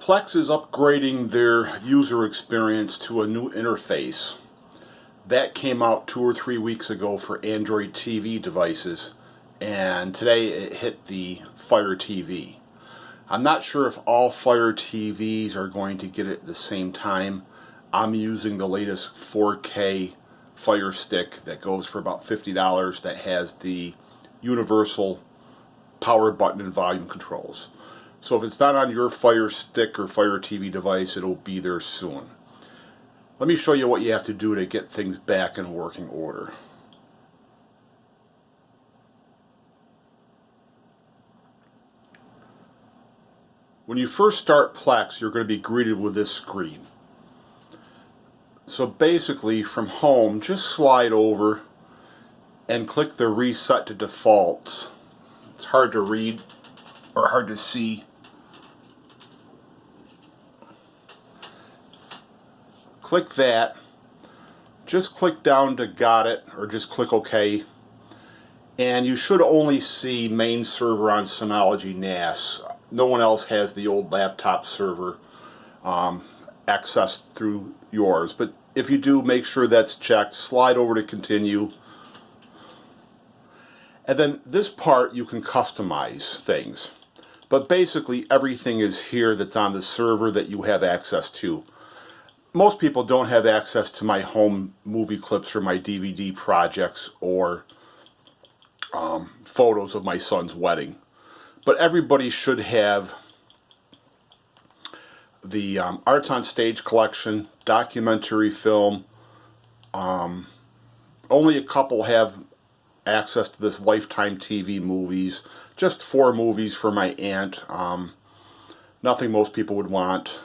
Plex is upgrading their user experience to a new interface. That came out 2 or 3 weeks ago for Android TV devices, and today it hit the Fire TV. I'm not sure if all Fire TVs are going to get it at the same time. I'm using the latest 4K Fire Stick that goes for about $50 that has the universal power button and volume controls. So if it's not on your Fire Stick or Fire TV device, it'll be there soon. Let me show you what you have to do to get things back in working order. When you first start Plex, you're going to be greeted with this screen. So basically, from home, just slide over and click the Reset to Defaults. It's hard to read or hard to see. Click that. Just click down to Got It, or just click OK. And you should only see main server on Synology NAS. No one else has the old laptop server accessed through yours. But if you do, make sure that's checked. Slide over to Continue. And then this part you can customize things. But basically everything is here that's on the server that you have access to. Most people don't have access to my home movie clips or my DVD projects or photos of my son's wedding. But everybody should have the Arts on Stage collection, documentary film. Only a couple have access to this Lifetime TV movies. Just 4 movies for my aunt. Nothing most people would want.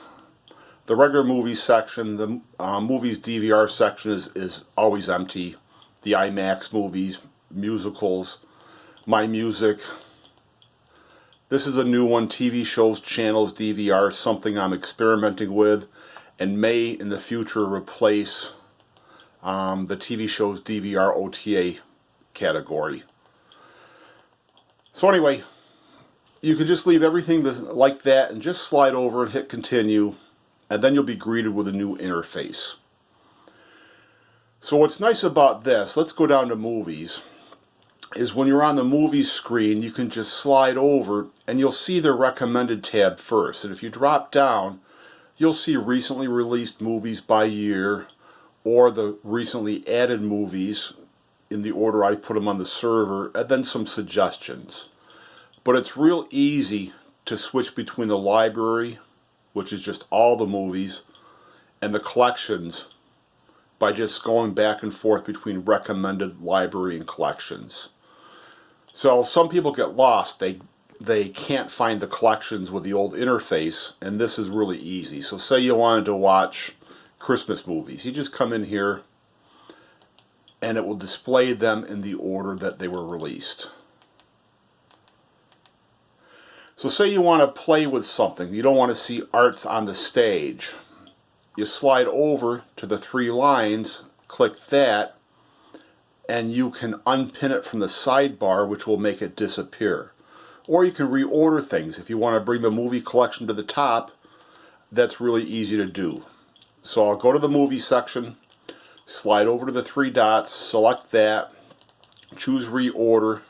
The regular movies section, the movies DVR section is always empty. The IMAX movies, musicals, my music. This is a new one, TV shows, channels, DVR, something I'm experimenting with and may in the future replace the TV shows DVR OTA category. So anyway, you can just leave everything like that and just slide over and hit Continue, and then you'll be greeted with a new interface. So what's nice about this, let's go down to movies, is when you're on the movies screen, you can just slide over and you'll see the recommended tab first. And if you drop down, you'll see recently released movies by year or the recently added movies in the order I put them on the server, and then some suggestions. But it's real easy to switch between the library, which is just all the movies, and the collections by just going back and forth between recommended, library, and collections. So some people get lost. They can't find the collections with the old interface, and this is really easy. So say you wanted to watch Christmas movies. You just come in here and it will display them in the order that they were released. So say you want to play with something. You don't want to see Arts on the Stage. You slide over to the 3 lines, click that, and you can unpin it from the sidebar, which will make it disappear. Or you can reorder things. If you want to bring the movie collection to the top, that's really easy to do. So I'll go to the movie section, slide over to the 3 dots, select that, choose Reorder,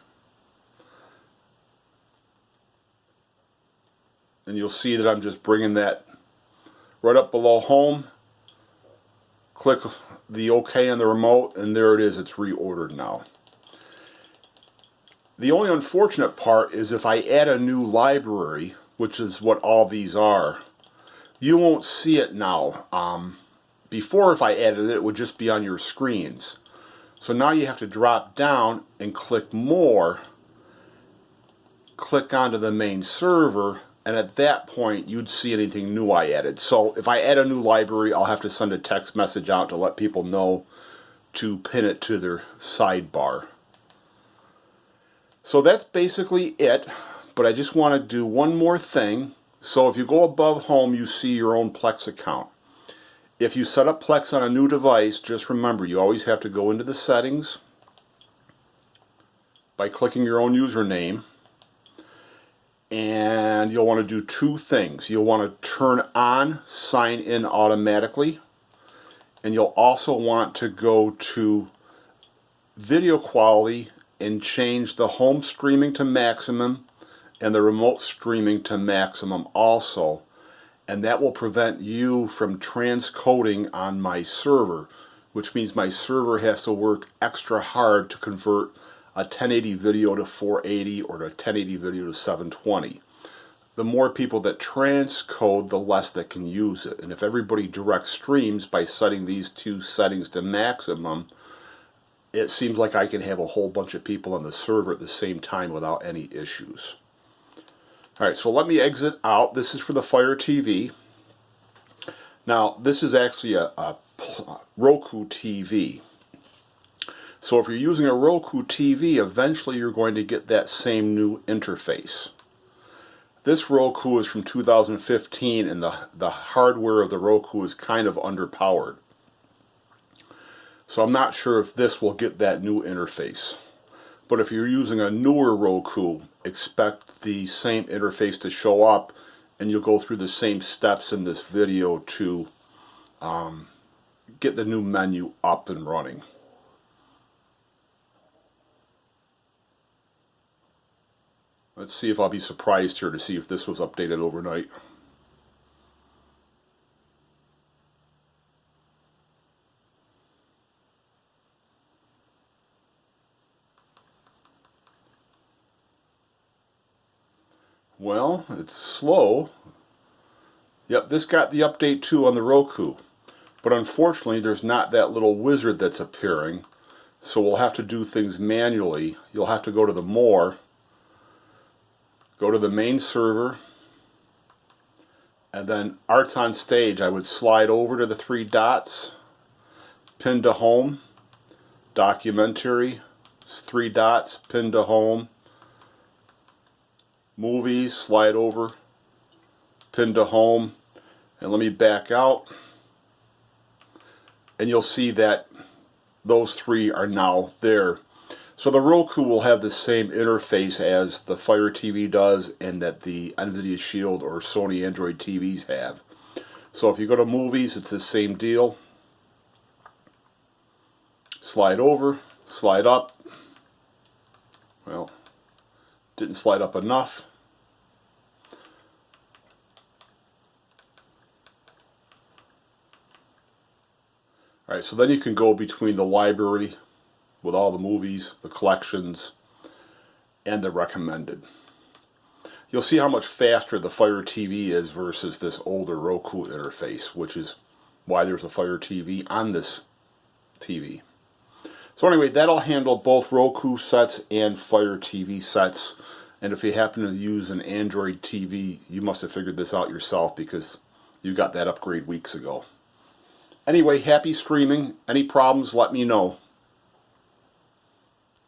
and you'll see that I'm just bringing that right up below Home. Click the OK on the remote, and there it is. It's reordered now. The only unfortunate part is if I add a new library, which is what all these are, you won't see it now. Before, if I added it, it would just be on your screens. So now you have to drop down and click More, click onto the main server, and at that point you'd see anything new I added. So if I add a new library, I'll have to send a text message out to let people know to pin it to their sidebar. So that's basically it, but I just want to do one more thing. So if you go above Home, you see your own Plex account. If you set up Plex on a new device, just remember you always have to go into the settings by clicking your own username. And you'll want to do two things. You'll want to turn on sign in automatically, and you'll also want to go to video quality and change the home streaming to maximum and the remote streaming to maximum also, and that will prevent you from transcoding on my server, which means my server has to work extra hard to convert a 1080 video to 480 or a 1080 video to 720. The more people that transcode, the less that can use it. And if everybody direct streams by setting these two settings to maximum, it seems like I can have a whole bunch of people on the server at the same time without any issues. Alright, so let me exit out. This is for the Fire TV. Now, this is actually a Roku TV. So if you're using a Roku TV, eventually you're going to get that same new interface. This Roku is from 2015, and the hardware of the Roku is kind of underpowered. So I'm not sure if this will get that new interface. But if you're using a newer Roku, expect the same interface to show up, and you'll go through the same steps in this video to get the new menu up and running. Let's see if I'll be surprised here to see if this was updated overnight. Well, it's slow. Yep, this got the update too on the Roku. But unfortunately, there's not that little wizard that's appearing. So we'll have to do things manually. You'll have to go to the More. Go to the main server, and then Arts on Stage. I would slide over to the three dots, pin to home, documentary, three dots, pin to home, movies, slide over, pin to home, and let me back out, and you'll see that those three are now there. So the Roku will have the same interface as the Fire TV does and that the NVIDIA Shield or Sony Android TVs have. So if you go to movies, it's the same deal. Slide over, slide up. Well, didn't slide up enough. Alright, so then you can go between the library with all the movies, the collections, and the recommended. You'll see how much faster the Fire TV is versus this older Roku interface, which is why there's a Fire TV on this TV. So anyway, that'll handle both Roku sets and Fire TV sets. And if you happen to use an Android TV, you must have figured this out yourself because you got that upgrade weeks ago. Anyway, happy streaming. Any problems, let me know.